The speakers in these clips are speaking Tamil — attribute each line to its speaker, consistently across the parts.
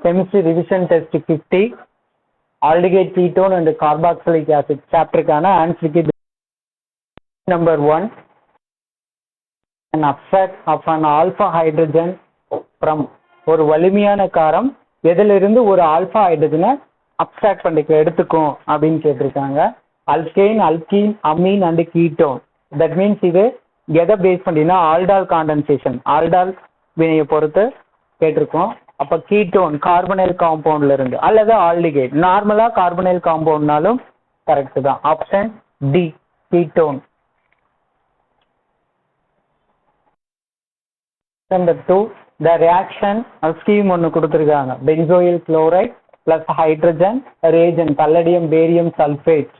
Speaker 1: Chemistry revision test 50. Aldehyde ketone and carboxylic acid chapter kana answer ki number 1. An abstract of an alpha hydrogen from ஒரு வலிமையான காரம் எதிலிருந்து ஒரு ஆல்பா ஹைட்ரஜனை அப்ஸ்ட்ராக்ட் பண்ணிக்க எடுத்துக்கும் அப்படின்னு கேட்டிருக்காங்க. Alkane, alkene, amine and ketone. That means இது எதை பேஸ் பண்ணினா ஆல்டால் காண்டன்சேஷன், ஆல்டால் வினையை பொறுத்து கேட்டிருக்கோம். அப்ப கீட்டோன் கார்பனைல் காம்பவுண்ட்ல இருந்து அல்லது ஆல்டிகைட். நார்மலா கார்பனைல் காம்பவுண்ட்னாலும் கரெக்ட் தான். Option D ketone. Number 2, the reaction scheme ஒன்று கொடுத்துருக்காங்க. Benzoyl chloride plus hydrogen reagent palladium barium sulfate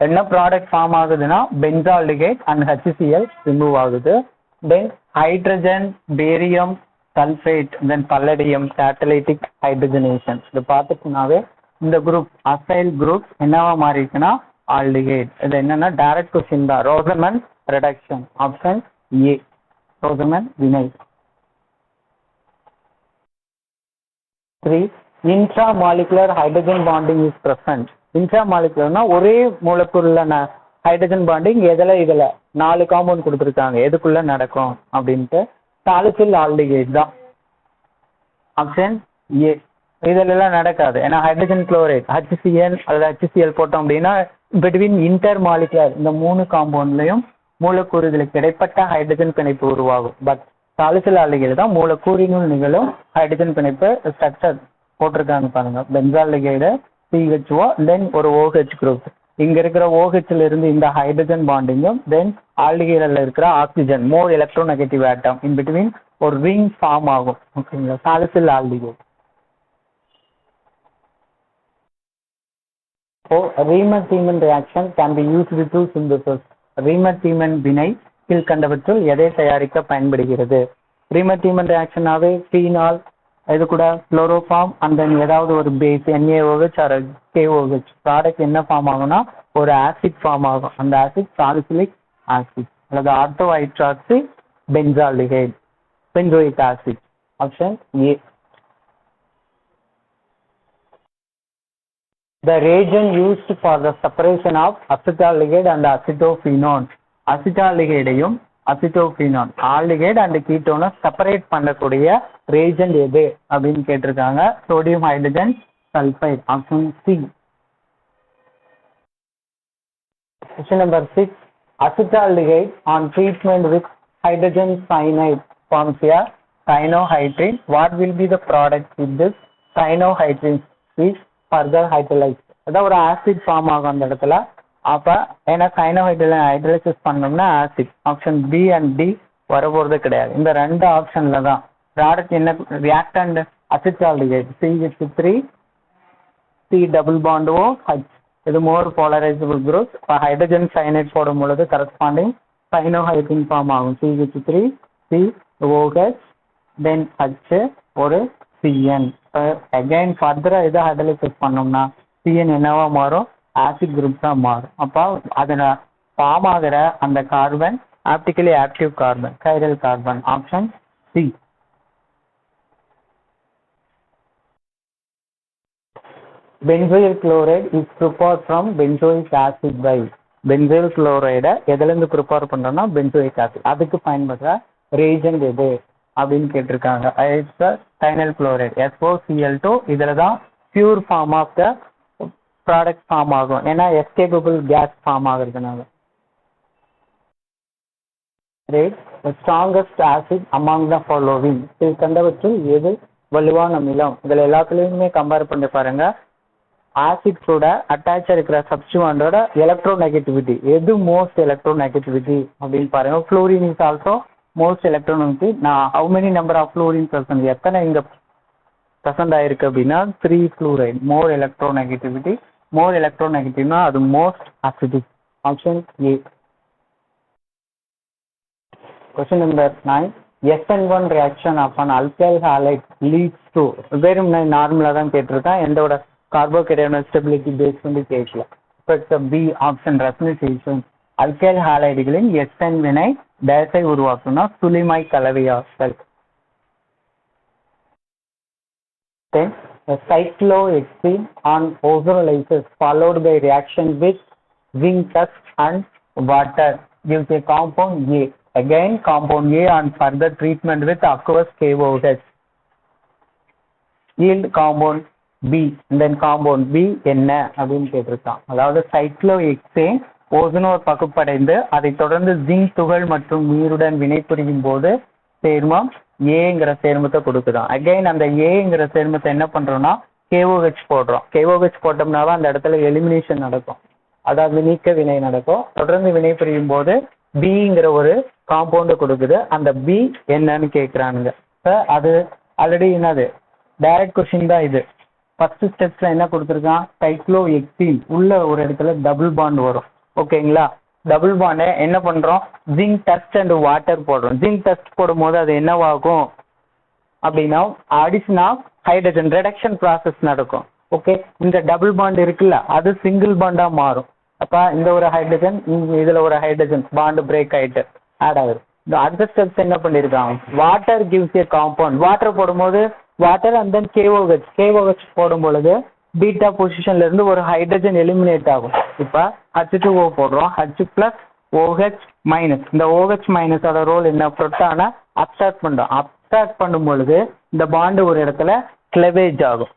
Speaker 1: என்ன ப்ராடக்ட் ஃபார்ம் ஆகுதுன்னா பென்சால்டிகைட் அண்ட் HCl ரிமூவ் ஆகுது. தென் ஹைட்ரஜன் பேரியம் சல்ஃபேட் தென் பல்லடியம் கேட்டலைட்டிக் ஹைட்ரஜனேஷன். இது பார்த்துட்டுனாவே இந்த குரூப் அசைல் குரூப் என்னவா மாறி இருக்குன்னா ஆல்டிகைட். இது என்னன்னா டைரக்ட் கொஸ்டின் தான். ரோசமன் ரிடக்ஷன். ஆப்ஷன் ஏ ரோசமன் வினை. 3, intramolecular hydrogen bonding is present. இன்ட்ராமாலிகுலர்னா ஒரே மூலக்கூறுல ஹைட்ரஜன் பாண்டிங் இதுல 4 காம்பவுண்ட் கொடுத்துருக்காங்க. எதுக்குள்ள நடக்கும் அப்படின்ட்டு சாலிசில் ஆல்டிகைட் தான். Option A. இதுல எல்லாம் நடக்காது. ஏன்னா ஹைட்ரஜன் குளோரைட் HCl அல்லது HCl போட்டோம் அப்படின்னா பிட்வீன் இன்டர்மாலிகுலர் இந்த 3 காம்பவுண்ட்லயும் மூலக்கூறுகளுக்கு இடைப்பட்ட ஹைட்ரஜன் பிணைப்பு உருவாகும். பட் சாலிசில் ஆல்டிகைடு தான் மூலக்கூறினுள் நிகழும் ஹைட்ரஜன் பிணைப்பு ஸ்ட்ரக்சர் போட்டிருக்காங்க பாருங்க. பென்சால்டிகைடு CHO தென் ஒரு OH குரூப். இங்க இருக்கிற OHல இருந்து இந்த ஹைட்ரஜன் பாண்டிங்கும் தென் ஆல்டிகைடில் இருக்கிற oxygen more electronegative atom in between ஒரு ரிங் ஃபார்ம் ஆகும். ஓகேங்களா, salicyl aldehyde. Reimer Tiemann reaction can be used to synthesis. Reimer Tiemann வினை கீழ்கண்டவற்றுள் எதை தயாரிக்க பயன்படுகிறது? ரீமர்-தீமன் ரியாக்ஷனாவே ஃபீனால் இது கூட குளோரோஃபார்ம் அண்ட் தென் ஏதாவது ஒரு base NaOH or KOH product என்ன ஃபார்ம் ஆகும்னா ஒரு ஆசிட் ஃபார்ம் ஆகும். அந்த ஆசிட் சாலிசிலிக் ஆசிட் அல்லது ortho hydroxy benzaldehyde benzoic acid. Option A. The reagent used for the separation of acetaldehyde and acetophenone. அசிட்டால்டிகைடையும் அசிட்டோஃபினான் ஆல்டிகைட் அண்ட் கீட்டோனை செப்பரேட் பண்ணக்கூடிய ரேஜென்ட் எது அப்படின்னு கேட்டிருக்காங்க. Sodium hydrogen sulphite. Option C. Question number 6. Acetaldehyde on treatment with hydrogen cyanide forms a cyanohydrin. What will be the product with this cyanohydrin is further hydrolyzed? அதான் ஒரு ஆசிட் ஃபார்ம் ஆகும் அந்த இடத்துல. அப்ப ஏன்னா சைனோஹைட்ரஜன் ஹைட்ரலைசிஸ் பண்ணோம்னா acid. Option B and D வரப்போறது கிடையாது. இந்த 2 ஆப்ஷன்ல தான் ப்ராடக்ட் என்ன reactant acetaldehyde CH3 C double bond OH. இது மோர் போலரைசபிள் குரூப். இப்போ ஹைட்ரஜன் சைனைட் போடும் பொழுது கரஸ்பாண்டிங் சைனோஹைட்ரின் ஃபார்ம் ஆகும். CH3 C OH then H ஒரு CN. அகைன் ஃபர்தரா இதை ஹைட்ரலைசிஸ் பண்ணோம்னா CN என்னவா மாறும்? ஆசிட் குரூப் தான் மாறும். அப்போ அதில் ஃபார்ம் ஆகிற அந்த carbon optically active carbon chiral carbon. Option C. Benzoyl chloride is prepared from benzoic acid by. Benzoyl குளோரைடை எதுலேருந்து ப்ரிப்பேர் பண்ணுறோம்னா பென்சோயிக் ஆசிட். அதுக்கு பயன்படுற ரேஜென்ட் எது அப்படின்னு கேட்டிருக்காங்க. Thionyl chloride SOCl2. இதில் தான் pure form of the product form ஆகும். ஏன்னா எஸ்கேப்பபிள் கேஸ் ஃபார்ம் ஆகுறதுனால. Strongest acid among the following. இது கண்டவற்றில் எது வலுவான அமிலம்? இதுல எல்லாத்துலயுமே கம்பேர் பண்ணி பாருங்க. ஆசிட் கூட அட்டாச் இருக்கிற சப்ஸ்டிட்யூவண்டோட எலக்ட்ரோ நெகட்டிவிட்டி எது மோஸ்ட் எலக்ட்ரோ நெகட்டிவிட்டி அப்படின்னு பாருங்க. Fluorine is also most electronegative. நான் how many number of fluorine percent எத்தனை இங்க பிரசன்ட் ஆயிருக்கு அப்படின்னா 3 ஃப்ளூரைட். மோர் எலக்ட்ரோநெகட்டிவிட்டி. மோர் எலக்ட்ரோநெகட்டிவ்னா அது most acidic. Option A. Question number 9. SN1 reaction of an alkyl halide leads to. வெறும் நார்மலா தான் கேட்டிருக்கேன். எந்தோட கார்போகேட்டையோட ஸ்டெபிலிட்டி பேஸ் பண்ணி கேட்கல. B option resonation. அல்கைல் ஹாலைடுகளின் SN வினை டேஸை உருவாக்கும்னா சுலிமாய் கலவையாக்கள். Then the cyclohexene on ozonolysis followed by reaction with zinc dust and water gives a compound A. Again compound A on further treatment with aqueous KOH yield compound B. And then compound B என்ன அப்படின்னு கேட்டிருக்கான். அதாவது சைக்ளோஹெக்சேன் ஓசோனோர் பகுப்படைந்து அதை தொடர்ந்து ஜிங்க் துகள் மற்றும் நீருடன் வினைபுரியும் போது சேர்மம் ஏங்கிற சேர்மத்தை கொடுக்குறோம். அகைன் அந்த ஏங்கிற சேர்மத்தை என்ன பண்றோம்னா KOH போடுறோம். KOH போட்டோம்னாவே அந்த இடத்துல எலிமினேஷன் நடக்கும், அதாவது நீக்க வினை நடக்கும். தொடர்ந்து வினை புரியும் போது பிங்கிற ஒரு காம்பவுண்ட் கொடுக்குது. அந்த பி என்னன்னு கேட்குறானுங்க. அது ஆல்ரெடி என்னது டைரக்ட் கொஸ்டின் தான் இது. ஃபர்ஸ்ட் ஸ்டெப்ஸ்ல என்ன கொடுத்துருக்கான், சைக்ளோஹெக்சீன் உள்ள ஒரு இடத்துல டபுள் பாண்ட் வரும். ஓகேங்களா, டபுள் பாண்ட் என்ன பண்றோம், ஜிங்க் டஸ்ட் அண்ட் வாட்டர் போடுறோம். ஜிங்க் டஸ்ட் போடும்போது அது என்னவாகும் அப்படின்னா addition of hydrogen reduction process நடக்கும். ஓகே, இந்த டபுள் பாண்ட் இருக்குல்ல அது சிங்கிள் பாண்டா மாறும். அப்ப இந்த ஒரு ஹைட்ரஜன் இதுல ஒரு ஹைட்ரஜன் பாண்ட் பிரேக் ஆயிட்டு ஆட் ஆகுது. அடுத்த ஸ்டெப்ஸ் என்ன பண்ணிருக்காங்க, வாட்டர் கிவ்ஸ் ஏ காம்பவுண்ட். வாட்டர் போடும்போது வாட்டர் அண்ட் தென் KOH போடும் பொழுது பீட்டா பொசிஷன்ல இருந்து ஒரு ஹைட்ரஜன் எலிமினேட் ஆகும். இப்ப H2O போடுறோம், H+OH-. இந்த OH- ஓட ரோல் என்ன, புரோட்டானை அப்சார்ட் பண்றோம். அப்சார்ட் பண்ணும் பொழுது இந்த பாண்ட் ஒரு இடத்துல கிளவேஜ் ஆகும்,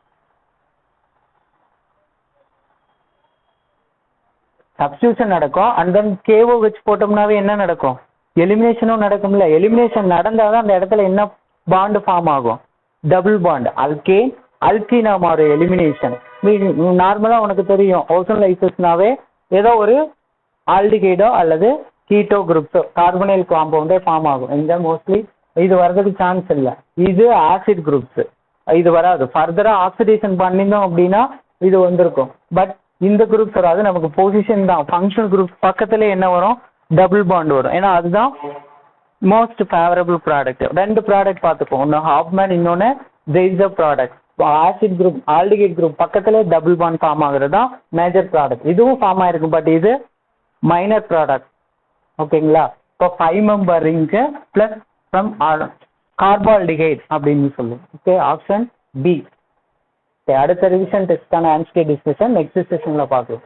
Speaker 1: சப்ஸ்டியூஷன் நடக்கும். அண்ட் தென் KOH போட்டோம்னாவே என்ன நடக்கும், எலிமினேஷனும் நடக்கும்ல. எலிமினேஷன் நடந்தாதான் அந்த இடத்துல என்ன பாண்ட் ஃபார்ம் ஆகும், டபுள் பாண்ட். அல்கேன் அல்கீனா மாறும் எலிமினேஷன். நார்மலா உனக்கு தெரியும் ஓசோன்லைசிஸ்னாவே ஏதோ ஒரு ஆல்டிகைடோ அல்லது கீட்டோ குரூப்ஸோ கார்பனைல் காம்பவுண்டே ஃபார்ம் ஆகும். இந்த மோஸ்ட்லி இது வர்றதுக்கு சான்ஸ் இல்லை. இது ஆசிட் குரூப்ஸ், இது வராது. ஃபர்தரா ஆக்சிடேஷன் பண்ணினோம் அப்படின்னா இது வந்திருக்கும். பட் இந்த குரூப்ஸ் வராது, நமக்கு பொசிஷன் தான். ஃபங்க்ஷனல் குரூப் பக்கத்துல என்ன வரும், டபுள் பாண்ட் வரும். ஏன்னா அதுதான் மோஸ்ட் ஃபேவரபிள் ப்ராடக்ட். ரெண்டு ப்ராடக்ட் பார்த்துப்போம், ஒன்று ஹாப்மேன், இன்னொன்று ஜெய்ஸர் product. Acid group aldehyde group பக்கத்துல டபுள் பாண்ட் ஃபார்ம் ஆகுறது தான் மேஜர் ப்ராடக்ட். இதுவும் ஃபார்ம் ஆயிருக்கும், பட் இது மைனர் ப்ராடக்ட். ஓகேங்களா, இப்போ 5 மெம்பர் ரிங்க்கு பிளஸ் ஃப்ரம் கார்பால்டிகைட் அப்படின்னு சொல்லுவோம். Okay, option B. அடுத்த ரிவிஷன் டெஸ்டான ஆன்சர் டிஸ்கஷன் நெக்ஸ்ட் செஷன்ல பார்க்கலாம்.